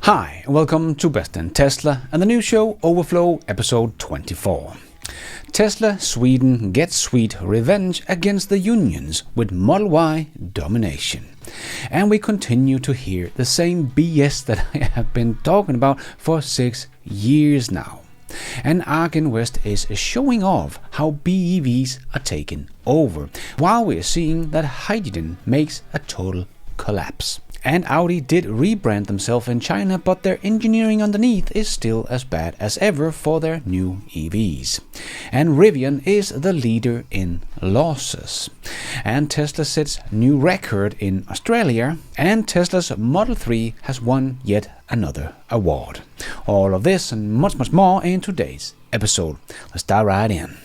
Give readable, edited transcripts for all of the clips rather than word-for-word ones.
Hi, and welcome to Best in Tesla and the new show Overflow episode 24. Tesla Sweden gets sweet revenge against the unions with Model Y domination. And we continue to hear the same BS that I have been talking about for 6 years now. And Argen West is showing off how BEVs are taking over, while we're seeing that hydrogen makes a total collapse. And Audi did rebrand themselves in China, but their engineering underneath is still as bad as ever for their new EVs. And Rivian is the leader in losses. And Tesla sets new record in Australia, and Tesla's Model 3 has won yet another award. All of this and much more in today's episode. Let's dive right in.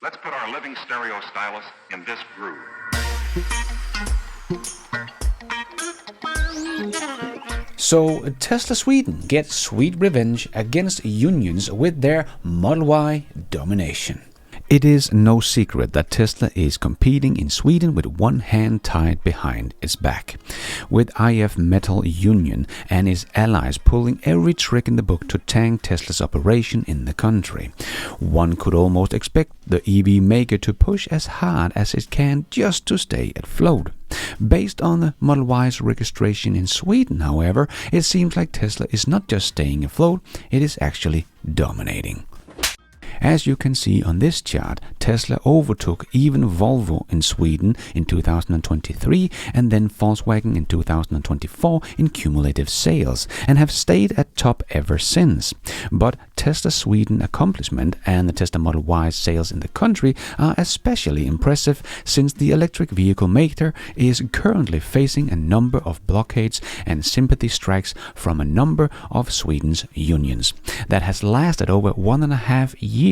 Let's put our living stereo stylus in this groove. So Tesla Sweden gets sweet revenge against unions with their Model Y domination. It is no secret that Tesla is competing in Sweden with one hand tied behind its back, with IF Metal Union and its allies pulling every trick in the book to tank Tesla's operation in the country. One could almost expect the EV maker to push as hard as it can just to stay afloat. Based on the Model Y's registration in Sweden, however, it seems like Tesla is not just staying afloat, it is actually dominating. As you can see on this chart, Tesla overtook even Volvo in Sweden in 2023 and then Volkswagen in 2024 in cumulative sales and have stayed at top ever since. But Tesla Sweden accomplishment and the Tesla Model Y sales in the country are especially impressive since the electric vehicle maker is currently facing a number of blockades and sympathy strikes from a number of Sweden's unions that has lasted over 1.5 years.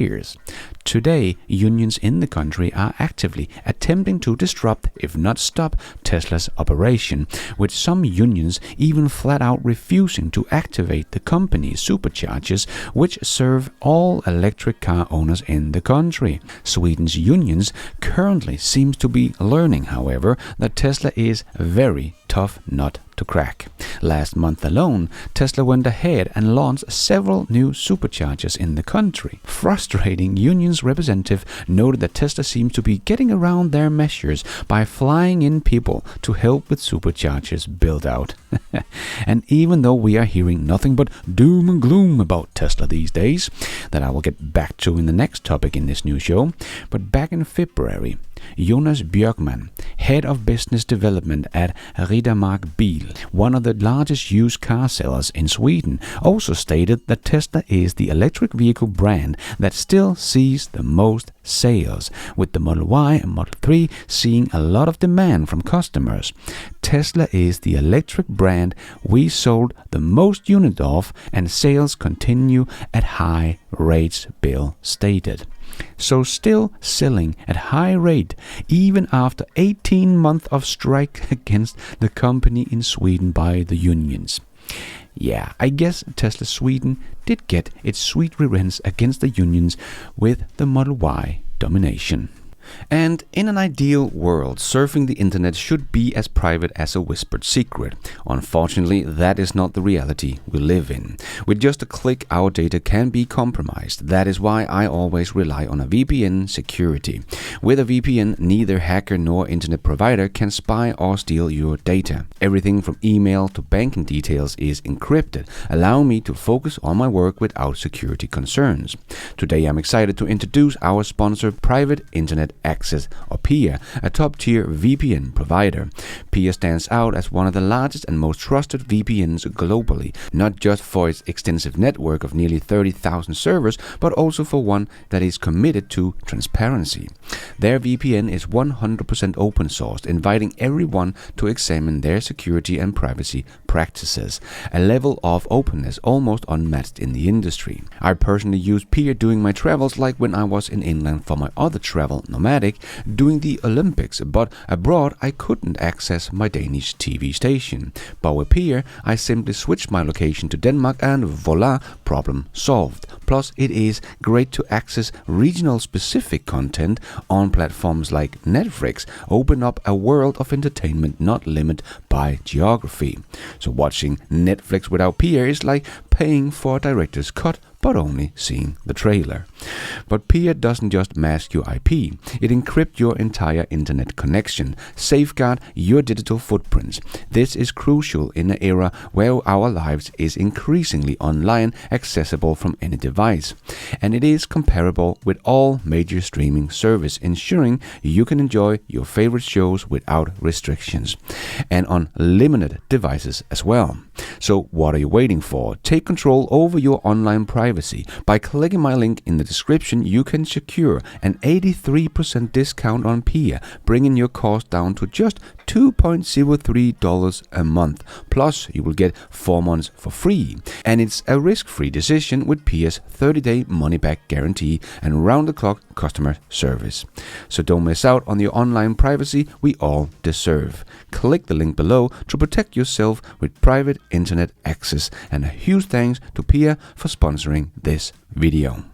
Today, unions in the country are actively attempting to disrupt, if not stop, Tesla's operation, with some unions even flat out refusing to activate the company's superchargers, which serve all electric car owners in the country. Sweden's unions currently seems to be learning, however, that Tesla is very tough nut to crack. Last month alone, Tesla went ahead and launched several new superchargers in the country. Frustrating unions representative noted that Tesla seems to be getting around their measures by flying in people to help with superchargers build out. And even though we are hearing nothing but doom and gloom about Tesla these days, that I will get back to in the next topic in this new show, but back in February, Jonas Björkman, head of business development at Riddermark Bil, one of the largest used car sellers in Sweden, also stated that Tesla is the electric vehicle brand that still sees the most sales, with the Model Y and Model 3 seeing a lot of demand from customers. Tesla is the electric brand we sold the most units of, and sales continue at high rates, Bill stated. So still selling at high rate even after 18 months of strike against the company in Sweden by the unions. Yeah, I guess Tesla Sweden did get its sweet revenge against the unions with the Model Y domination. And in an ideal world, surfing the internet should be as private as a whispered secret. Unfortunately, that is not the reality we live in. With just a click, our data can be compromised. That is why I always rely on a VPN security. With a VPN, neither hacker nor internet provider can spy or steal your data. Everything from email to banking details is encrypted, allowing me to focus on my work without security concerns. Today I'm excited to introduce our sponsor, Private Internet Access, or PIA, a top-tier VPN provider. PIA stands out as one of the largest and most trusted VPNs globally, not just for its extensive network of nearly 30,000 servers, but also for one that is committed to transparency. Their VPN is 100% open sourced, inviting everyone to examine their security and privacy practices, a level of openness almost unmatched in the industry. I personally use PIA during my travels, like when I was in England for my other travel, Nomadic, during the Olympics, but abroad I couldn't access my Danish TV station. But with PIA, I simply switched my location to Denmark and voila, problem solved. Plus, it is great to access regional specific content on platforms like Netflix, open up a world of entertainment not limited by geography. So watching Netflix without peer is like paying for a director's cut but only seeing the trailer. But peer doesn't just mask your IP, it encrypts your entire internet connection, safeguard your digital footprints. This is crucial in an era where our lives is increasingly online, accessible from any device. And it is comparable with all major streaming service, ensuring you can enjoy your favorite shows without restrictions, and on limited devices as well. So what are you waiting for? Take control over your online privacy. By clicking my link in the description, you can secure an 83% discount on peer, bringing your cost down to just $2.03 a month. Plus, you will get 4 months for free. And it's a risk-free decision with Peer's 30-day money-back guarantee and round-the-clock customer service. So don't miss out on the online privacy we all deserve. Click the link below to protect yourself with private internet access. And a huge thanks to Peer for sponsoring this video.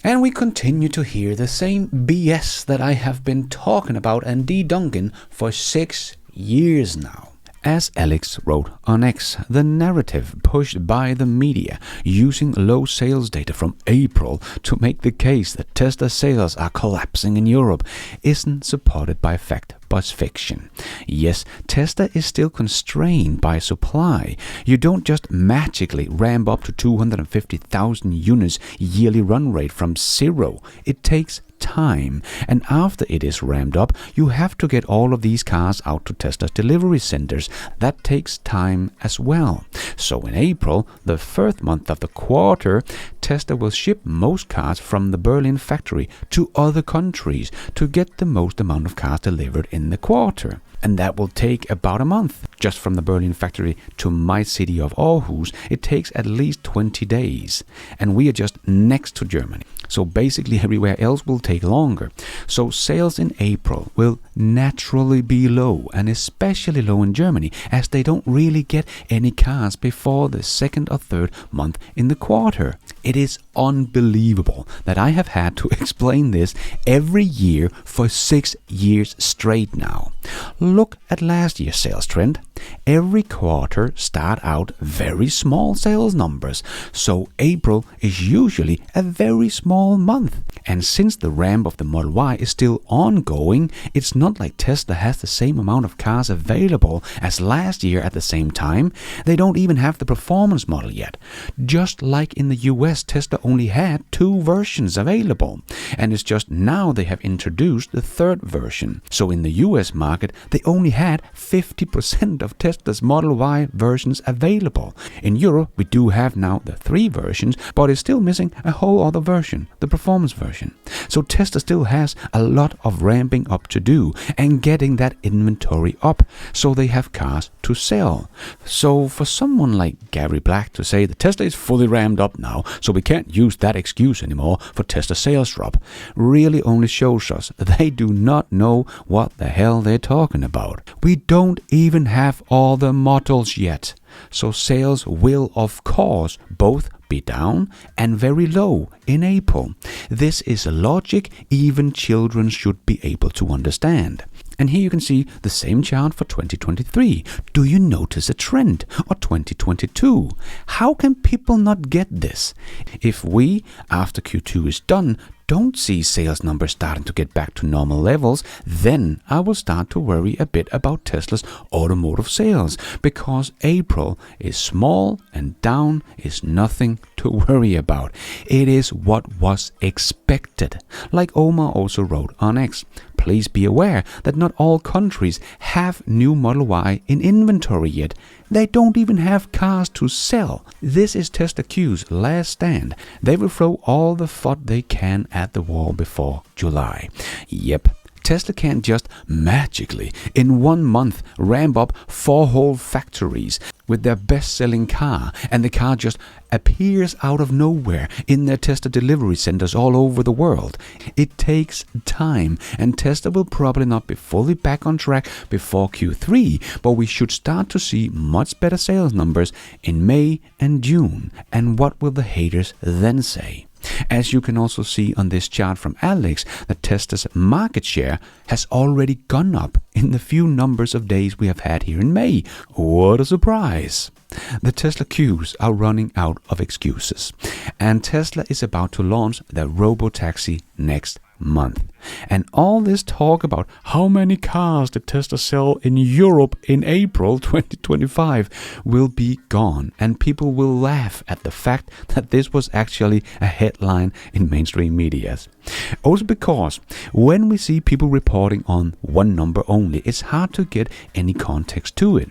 And we continue to hear the same BS that I have been talking about and debunking for 6 years now. As Alex wrote on X, the narrative pushed by the media using low sales data from April to make the case that Tesla sales are collapsing in Europe isn't supported by fact but fiction. Yes, Tesla is still constrained by supply. You don't just magically ramp up to 250,000 units yearly run rate from zero. It takes time, and after it is ramped up, you have to get all of these cars out to Tesla's delivery centers. That takes time as well. So in April, the first month of the quarter, Tesla will ship most cars from the Berlin factory to other countries to get the most amount of cars delivered in the quarter. And that will take about a month. Just from the Berlin factory to my city of Aarhus, it takes at least 20 days. And we are just next to Germany. So basically everywhere else will take longer. So sales in April will naturally be low, and especially low in Germany, as they don't really get any cars before the second or third month in the quarter. It is unbelievable that I have had to explain this every year for 6 years straight now. Look at last year's sales trend. Every quarter start out very small sales numbers, so April is usually a very small month. And since the ramp of the Model Y is still ongoing, it's not like Tesla has the same amount of cars available as last year at the same time. They don't even have the performance model yet. Just like in the US, Tesla only had 2 versions available, and it's just now they have introduced the 3rd version. So in the US market, they only had 50% of Tesla's Model Y versions available. In Europe, we do have now the 3 versions, but it's still missing a whole other version, the performance version. So Tesla still has a lot of ramping up to do and getting that inventory up so they have cars to sell. So for someone like Gary Black to say that Tesla is fully ramped up now, so we can't use that excuse anymore for Tesla sales drop, really only shows us they do not know what the hell they're talking about. We don't even have all the models yet. So sales will of course both be down and very low in April. This is a logic even children should be able to understand. And here you can see the same chart for 2023. Do you notice a trend? Or 2022? How can people not get this? If we, after Q2 is done, don't see sales numbers starting to get back to normal levels, then I will start to worry a bit about Tesla's automotive sales, because April is small and down is nothing to worry about. It is what was expected. Like Omar also wrote on X, please be aware that not all countries have new Model Y in inventory yet. They don't even have cars to sell. This is Tesla Q's last stand. They will throw all the FUD they can at the wall before July. Yep. Tesla can't just magically, in 1 month, ramp up 4 whole factories with their best-selling car, and the car just appears out of nowhere in their Tesla delivery centers all over the world. It takes time, and Tesla will probably not be fully back on track before Q3, but we should start to see much better sales numbers in May and June. And what will the haters then say? As you can also see on this chart from Alex, that Tesla's market share has already gone up in the few numbers of days we have had here in May. What a surprise! The Tesla Qs are running out of excuses, and Tesla is about to launch their robotaxi next month. And all this talk about how many cars did Tesla sell in Europe in April 2025 will be gone, and people will laugh at the fact that this was actually a headline in mainstream media. Also because when we see people reporting on one number only, it's hard to get any context to it.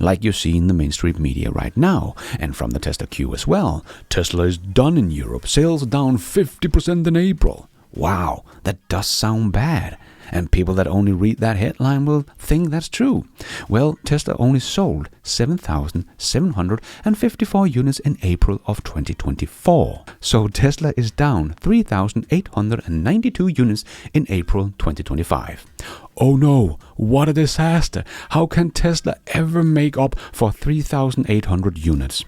Like you see in the mainstream media right now, and from the Tesla Q as well. Tesla is done in Europe, sales down 50% in April. Wow, that does sound bad. And people that only read that headline will think that's true. Well, Tesla only sold 7,754 units in April of 2024. So Tesla is down 3,892 units in April 2025. Oh no, what a disaster. How can Tesla ever make up for 3,800 units?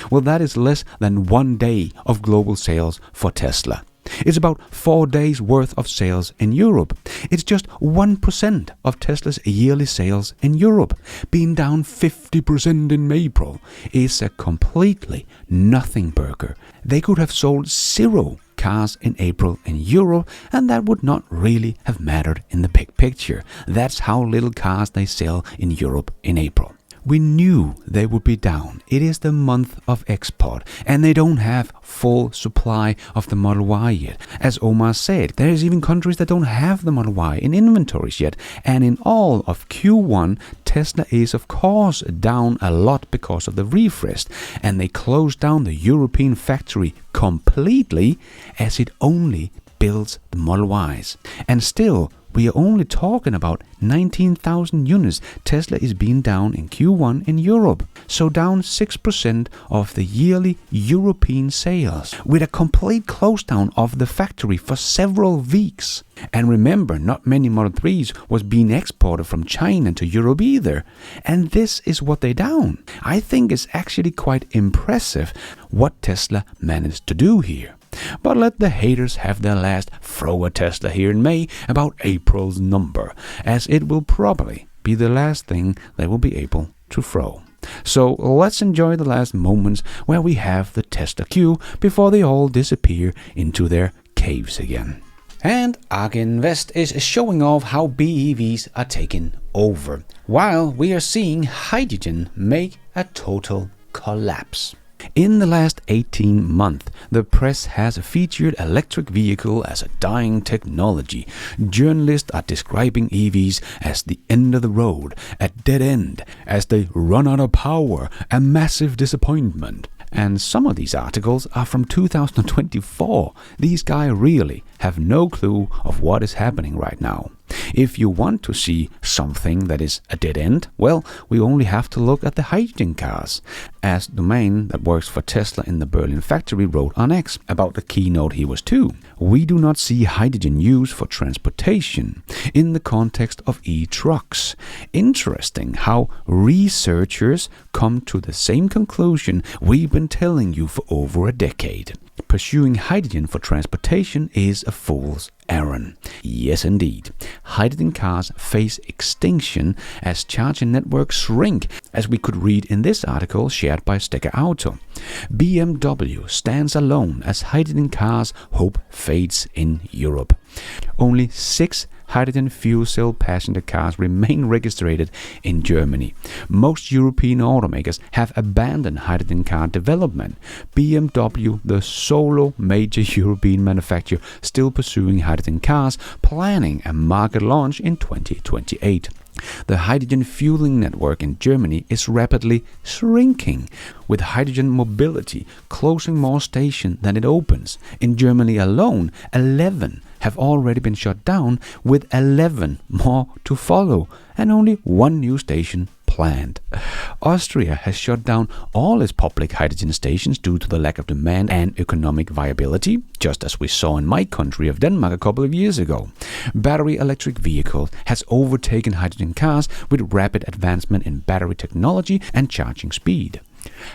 Well, that is less than 1 day of global sales for Tesla. It's about 4 days worth of sales in Europe. It's just 1% of Tesla's yearly sales in Europe. Being down 50% in April is a completely nothing burger. They could have sold 0 cars in April in Europe, and that would not really have mattered in the big picture. That's how little cars they sell in Europe in April. We knew they would be down. It is the month of export, and they don't have full supply of the Model Y yet. As Omar said, there's even countries that don't have the Model Y in inventories yet. And in all of Q1, Tesla is of course down a lot because of the refresh, and they closed down the European factory completely as it only builds the Model Ys. And still, we are only talking about 19,000 units Tesla is being down in Q1 in Europe. So down 6% of the yearly European sales, with a complete close down of the factory for several weeks. And remember, not many Model 3s was being exported from China to Europe either. And this is what they down. I think it's actually quite impressive what Tesla managed to do here. But let the haters have their last throw at Tesla here in May about April's number, as it will probably be the last thing they will be able to throw. So let's enjoy the last moments where we have the Tesla Q before they all disappear into their caves again. And ARK Invest is showing off how BEVs are taking over, while we are seeing hydrogen make a total collapse. In the last 18 months, the press has featured electric vehicle as a dying technology. Journalists are describing EVs as the end of the road, a dead end, as they run out of power, a massive disappointment. And some of these articles are from 2024. These guys really have no clue of what is happening right now. If you want to see something that is a dead end, well, we only have to look at the hydrogen cars. As Domain, that works for Tesla in the Berlin factory, wrote on X about the keynote he was to. We do not see hydrogen used for transportation in the context of e-trucks. Interesting how researchers come to the same conclusion we've been telling you for over a decade. Pursuing hydrogen for transportation is a fool's errand. Yes, indeed. Hydrogen cars face extinction as charging networks shrink, as we could read in this article shared by Stecker Auto. BMW stands alone as hydrogen cars' hope fades in Europe. Only 6 hydrogen fuel cell passenger cars remain registered in Germany. Most European automakers have abandoned hydrogen car development. BMW, the solo major European manufacturer still pursuing hydrogen cars, planning a market launch in 2028. The hydrogen fueling network in Germany is rapidly shrinking, with hydrogen mobility closing more stations than it opens. In Germany alone, 11 have already been shut down, with 11 more to follow, and only 1 new station planned. Austria has shut down all its public hydrogen stations due to the lack of demand and economic viability, just as we saw in my country of Denmark a couple of years ago. Battery electric vehicles has overtaken hydrogen cars with rapid advancement in battery technology and charging speed.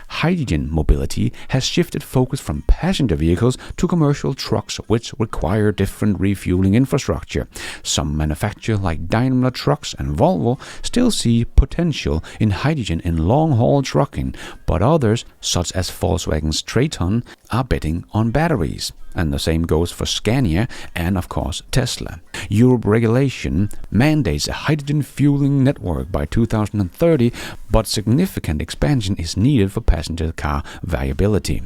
Hydrogen mobility has shifted focus from passenger vehicles to commercial trucks, which require different refueling infrastructure. Some manufacturers like Daimler Trucks and Volvo still see potential in hydrogen in long-haul trucking, but others, such as Volkswagen's Traton, are betting on batteries. And the same goes for Scania and, of course, Tesla. Europe regulation mandates a hydrogen fueling network by 2030, but significant expansion is needed for passenger car viability.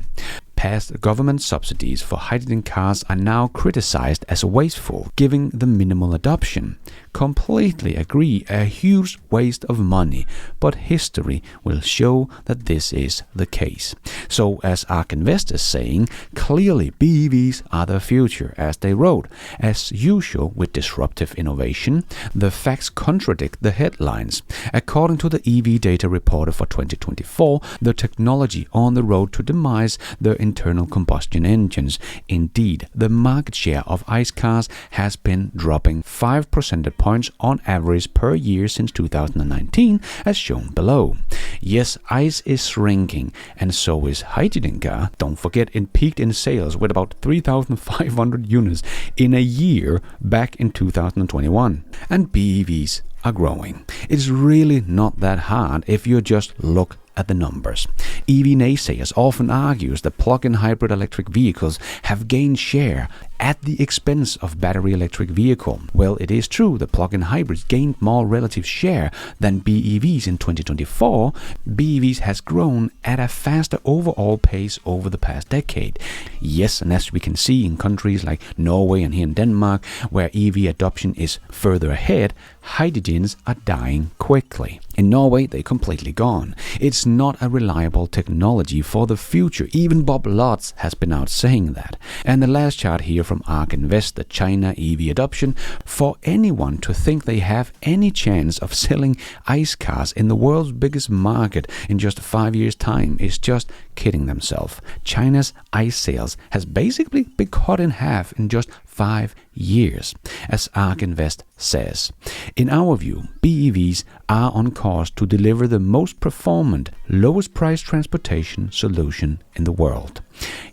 Past government subsidies for hydrogen cars are now criticized as wasteful, given the minimal adoption. Completely agree, a huge waste of money, but history will show that this is the case. So, as ARK Invest is saying, clearly BEVs are the future, as they wrote. As usual with disruptive innovation, the facts contradict the headlines. According to the EV data reported for 2024, the technology on the road to demise the internal combustion engines. Indeed, the market share of ICE cars has been dropping 5 percentage points on average per year since 2019, as shown below. Yes, ICE is shrinking, and so is hydrogen car. Don't forget, it peaked in sales with about 3,500 units in a year back in 2021. And BEVs are growing. It's really not that hard if you just look at the numbers. EV naysayers often argues that plug-in hybrid electric vehicles have gained share at the expense of battery electric vehicle. Well, it is true that plug-in hybrids gained more relative share than BEVs in 2024. BEVs has grown at a faster overall pace over the past decade. Yes, and as we can see in countries like Norway and here in Denmark, where EV adoption is further ahead, hydrogens are dying quickly. In Norway, they're completely gone. It's not a reliable technology for the future. Even Bob Lutz has been out saying that. And the last chart here from ARK Invest, the China EV adoption. For anyone to think they have any chance of selling ICE cars in the world's biggest market in just 5 years' time is just kidding themselves. China's ICE sales has basically been cut in half in just 5 years, as ARK Invest says. In our view, BEVs are on course to deliver the most performant, lowest price transportation solution in the world.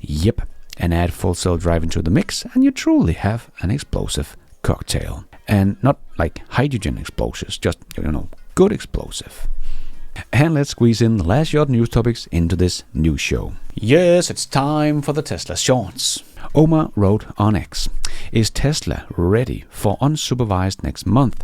Yep, and add full cell drive into the mix and you truly have an explosive cocktail. And not like hydrogen explosives, just, good explosive. And let's squeeze in the last short news topics into this news show. Yes, it's time for the Tesla shorts. Omar wrote on X, "Is Tesla ready for unsupervised next month?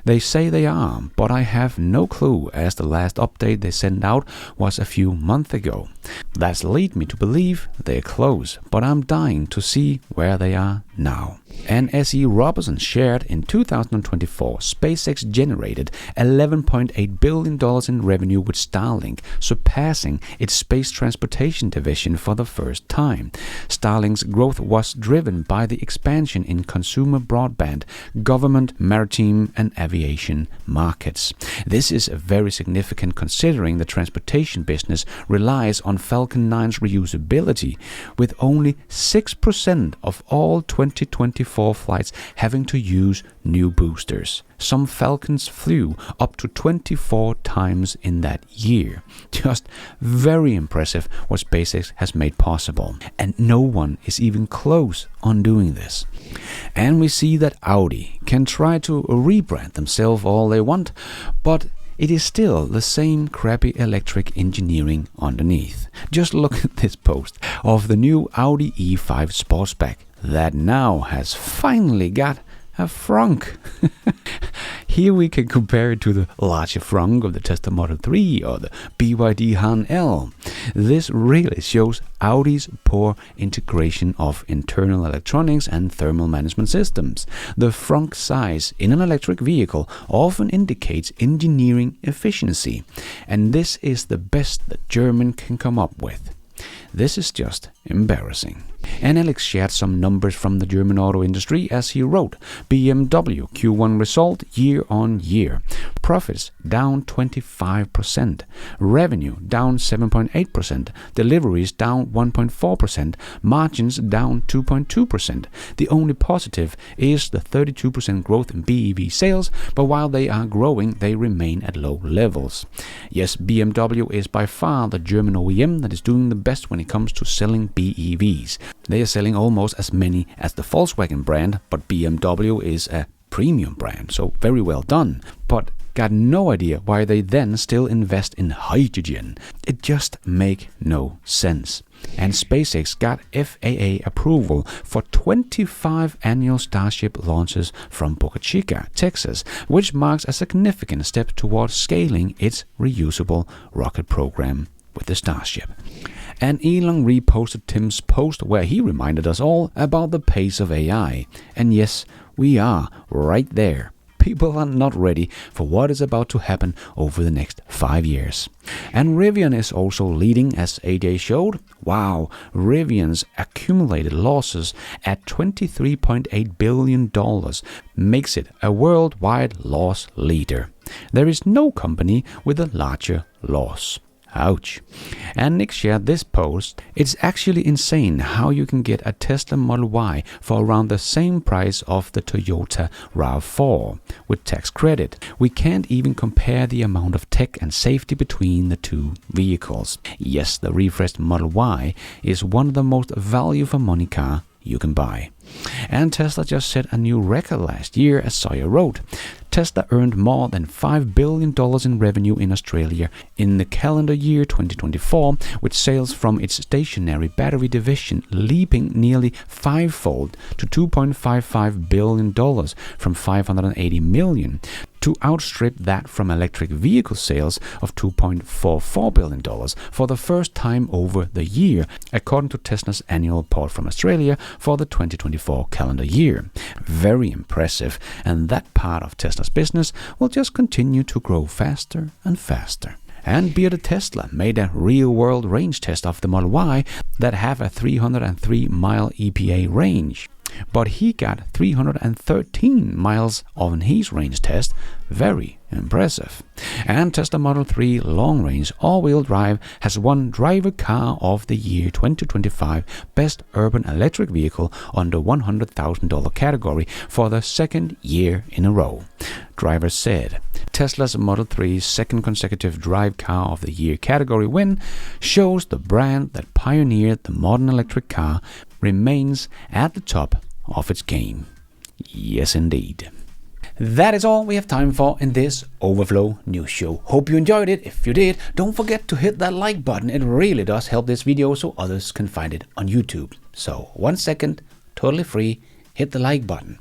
They say they are, but I have no clue as the last update they sent out was a few months ago. That's lead me to believe they're close, but I'm dying to see where they are now." And S.E. Robertson shared in 2024, SpaceX generated $11.8 billion in revenue with Starlink, surpassing its space transportation division for the first time. Starlink's growth was driven by the expansion in consumer broadband, government, maritime, and aviation markets. This is very significant considering the transportation business relies on Falcon 9's reusability, with only 6% of all 2024 flights having to use new boosters. Some Falcons flew up to 24 times in that year. Just very impressive what SpaceX has made possible. And no one is even close on doing this. And we see that Audi can try to rebrand themselves all they want, but it is still the same crappy electric engineering underneath. Just look at this post of the new Audi E5 Sportsback that now has finally got a frunk. Here we can compare it to the larger frunk of the Tesla Model 3 or the BYD Han L. This really shows Audi's poor integration of internal electronics and thermal management systems. The frunk size in an electric vehicle often indicates engineering efficiency, and this is the best that German can come up with. This is just embarrassing. And Alex shared some numbers from the German auto industry as he wrote: BMW Q1 result year on year. Profits down 25%. Revenue down 7.8%. Deliveries down 1.4%. Margins down 2.2%. The only positive is the 32% growth in BEV sales, but while they are growing, they remain at low levels. Yes, BMW is by far the German OEM that is doing the best when it comes to selling BEVs. They are selling almost as many as the Volkswagen brand, but BMW is a premium brand, so very well done. But got no idea why they then still invest in hydrogen. It just make no sense. And SpaceX got FAA approval for 25 annual Starship launches from Boca Chica, Texas, which marks a significant step towards scaling its reusable rocket program with the Starship. And Elon reposted Tim's post where he reminded us all about the pace of AI. And yes, we are right there. People are not ready for what is about to happen over the next 5 years. And Rivian is also leading, as AJ showed. Wow, Rivian's accumulated losses at $23.8 billion makes it a worldwide loss leader. There is no company with a larger loss. Ouch. And Nick shared this post. It's actually insane how you can get a Tesla Model Y for around the same price of the Toyota RAV4 with tax credit. We can't even compare the amount of tech and safety between the two vehicles. Yes, the refreshed Model Y is one of the most value for money car you can buy. And Tesla just set a new record last year, as Sawyer wrote. Tesla earned more than $5 billion in revenue in Australia in the calendar year 2024, with sales from its stationary battery division leaping nearly fivefold to $2.55 billion from $580 million, to outstrip that from electric vehicle sales of $2.44 billion for the first time over the year, according to Tesla's annual report from Australia for the 2024 calendar year. Very impressive, and that part of Tesla's business will just continue to grow faster and faster. And Bearded Tesla made a real-world range test of the Model Y that have a 303-mile EPA range. But he got 313 miles on his range test. Very impressive. And Tesla Model 3 Long Range all-wheel drive has won Driver Car of the Year 2025 Best Urban Electric Vehicle under $100,000 category for the second year in a row. Drivers said Tesla's Model 3's second consecutive Drive Car of the Year category win shows the brand that pioneered the modern electric car remains at the top of its game. Yes, indeed. That is all we have time for in this Overflow News Show. Hope you enjoyed it. If you did, don't forget to hit that like button. It really does help this video so others can find it on YouTube. So 1 second, totally free, hit the like button.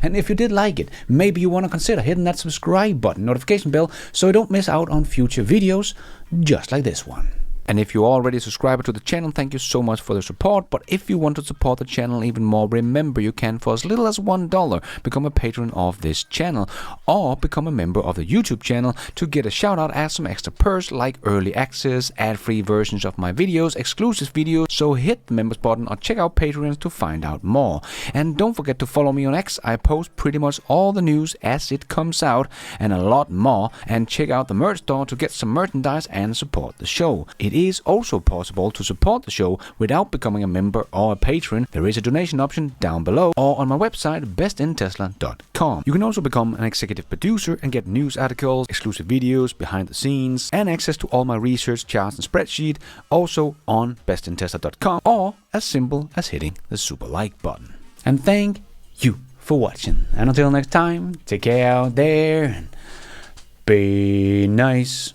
And if you did like it, maybe you want to consider hitting that subscribe button, notification bell, so you don't miss out on future videos just like this one. And if you're already a subscriber to the channel, thank you so much for the support. But if you want to support the channel even more, remember you can, for as little as $1, become a patron of this channel, or become a member of the YouTube channel to get a shout out as some extra perks like early access, ad-free versions of my videos, exclusive videos. So hit the members button or check out Patreon to find out more. And don't forget to follow me on X. I post pretty much all the news as it comes out and a lot more. And check out the merch store to get some merchandise and support the show. It is also possible to support the show without becoming a member or a patron. There is a donation option down below or on my website bestintesla.com. You can also become an executive producer and get news articles, exclusive videos, behind the scenes, and access to all my research charts and spreadsheet also on bestintesla.com, or as simple as hitting the super like button. And thank you for watching. And until next time, take care out there and be nice.